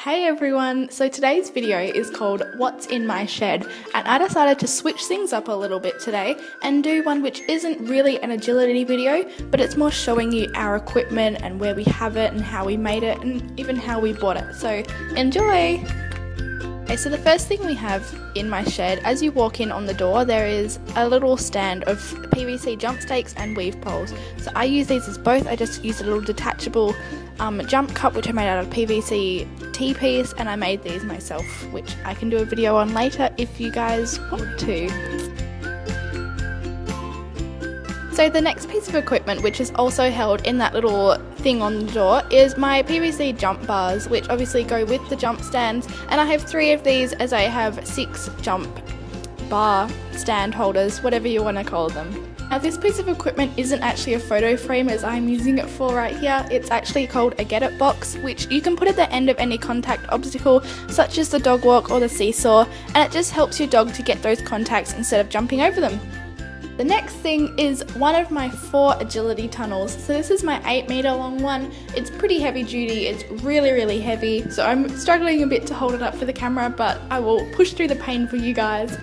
Hey everyone, so today's video is called What's in My Shed, and I decided to switch things up a little bit today and do one which isn't really an agility video, but it's more showing you our equipment and where we have it and how we made it and even how we bought it, so enjoy! Okay, so the first thing we have in my shed, as you walk in on the door, there is a little stand of PVC jump stakes and weave poles. So I use these as both. I just used a little detachable jump cup which I made out of PVC T-piece, and I made these myself, which I can do a video on later if you guys want to. So the next piece of equipment, which is also held in that little thing on the door, is my PVC jump bars, which obviously go with the jump stands, and I have 3 of these as I have 6 jump bar stand holders, whatever you want to call them. Now this piece of equipment isn't actually a photo frame as I'm using it for right here. It's actually called a get it box, which you can put at the end of any contact obstacle such as the dog walk or the seesaw, and it just helps your dog to get those contacts instead of jumping over them. The next thing is one of my 4 agility tunnels. So this is my 8-meter long one. It's pretty heavy duty, it's really heavy, so I'm struggling a bit to hold it up for the camera, but I will push through the pain for you guys.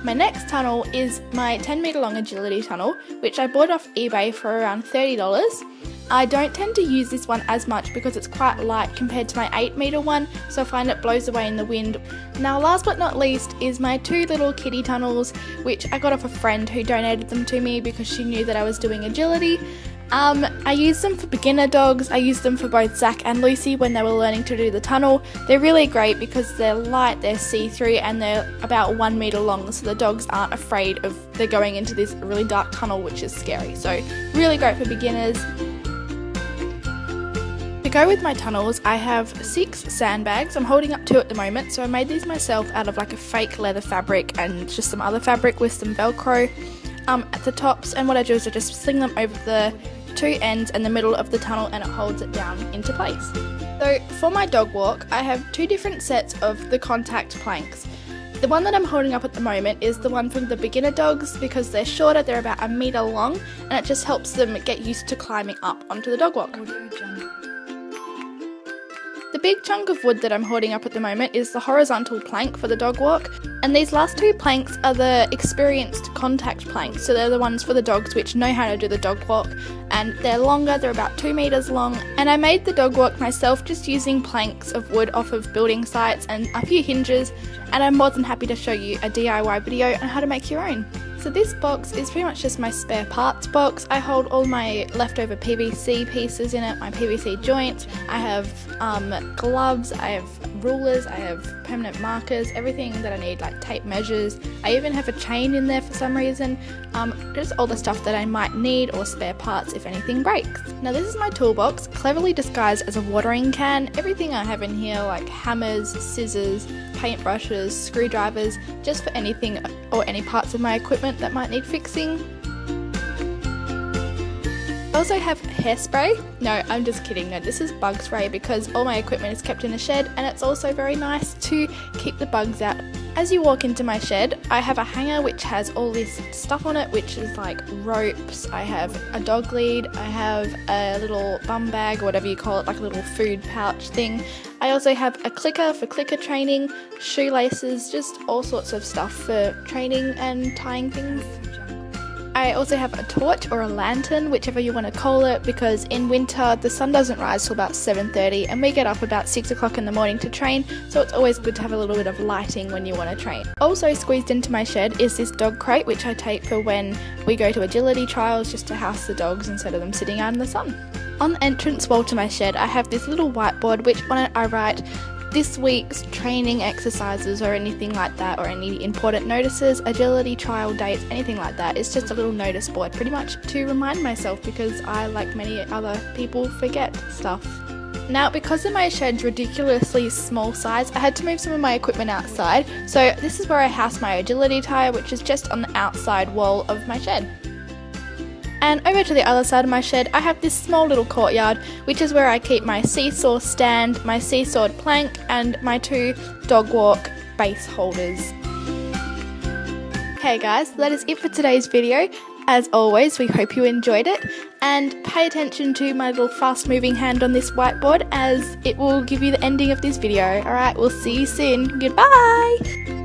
My next tunnel is my 10-meter long agility tunnel, which I bought off eBay for around $30. I don't tend to use this one as much because it's quite light compared to my 8-meter one, so I find it blows away in the wind. Now last but not least is my 2 little kitty tunnels, which I got off a friend who donated them to me because she knew that I was doing agility. I use them for beginner dogs. I use them for both Zach and Lucy when they were learning to do the tunnel. They're really great because they're light, they're see-through, and they're about 1 meter long, so the dogs aren't afraid of they're going into this really dark tunnel, which is scary. So really great for beginners. To go with my tunnels, I have 6 sandbags. I'm holding up 2 at the moment, so I made these myself out of like a fake leather fabric and just some other fabric with some Velcro at the tops, and what I do is I just sling them over the 2 ends and the middle of the tunnel, and it holds it down into place. So for my dog walk, I have 2 different sets of the contact planks. The one that I'm holding up at the moment is the one from the beginner dogs because they're shorter, they're about 1 meter long, and it just helps them get used to climbing up onto the dog walk. The big chunk of wood that I'm holding up at the moment is the horizontal plank for the dog walk, and these last 2 planks are the experienced contact planks, so they're the ones for the dogs which know how to do the dog walk, and they're longer, they're about 2 meters long, and I made the dog walk myself just using planks of wood off of building sites and a few hinges, and I'm more than happy to show you a DIY video on how to make your own. So this box is pretty much just my spare parts box. I hold all my leftover PVC pieces in it, my PVC joints. I have gloves, I have rulers, I have permanent markers, everything that I need, like tape measures. I even have a chain in there for some reason. Just all the stuff that I might need or spare parts if anything breaks. Now this is my toolbox, cleverly disguised as a watering can. Everything I have in here, like hammers, scissors, paintbrushes, screwdrivers, just for anything or any parts of my equipment that might need fixing. I also have hairspray. No, I'm just kidding. No, this is bug spray because all my equipment is kept in a shed, and it's also very nice to keep the bugs out. As you walk into my shed, I have a hanger which has all this stuff on it, which is like ropes. I have a dog lead, I have a little bum bag, or whatever you call it, like a little food pouch thing. I also have a clicker for clicker training, shoelaces, just all sorts of stuff for training and tying things. I also have a torch or a lantern, whichever you want to call it, because in winter the sun doesn't rise till about 7:30 and we get up about 6 o'clock in the morning to train, so it's always good to have a little bit of lighting when you want to train. Also squeezed into my shed is this dog crate, which I take for when we go to agility trials, just to house the dogs instead of them sitting out in the sun. On the entrance wall to my shed, I have this little whiteboard which on it I write this week's training exercises or anything like that, or any important notices, agility trial dates, anything like that. It's just a little notice board pretty much to remind myself because I, like many other people, forget stuff. Now because of my shed's ridiculously small size, I had to move some of my equipment outside, so this is where I house my agility tire, which is just on the outside wall of my shed. And over to the other side of my shed, I have this small little courtyard, which is where I keep my seesaw stand, my seesawed plank, and my 2 dog walk base holders. Okay guys, that is it for today's video. As always, we hope you enjoyed it, and pay attention to my little fast moving hand on this whiteboard as it will give you the ending of this video. Alright, we'll see you soon. Goodbye!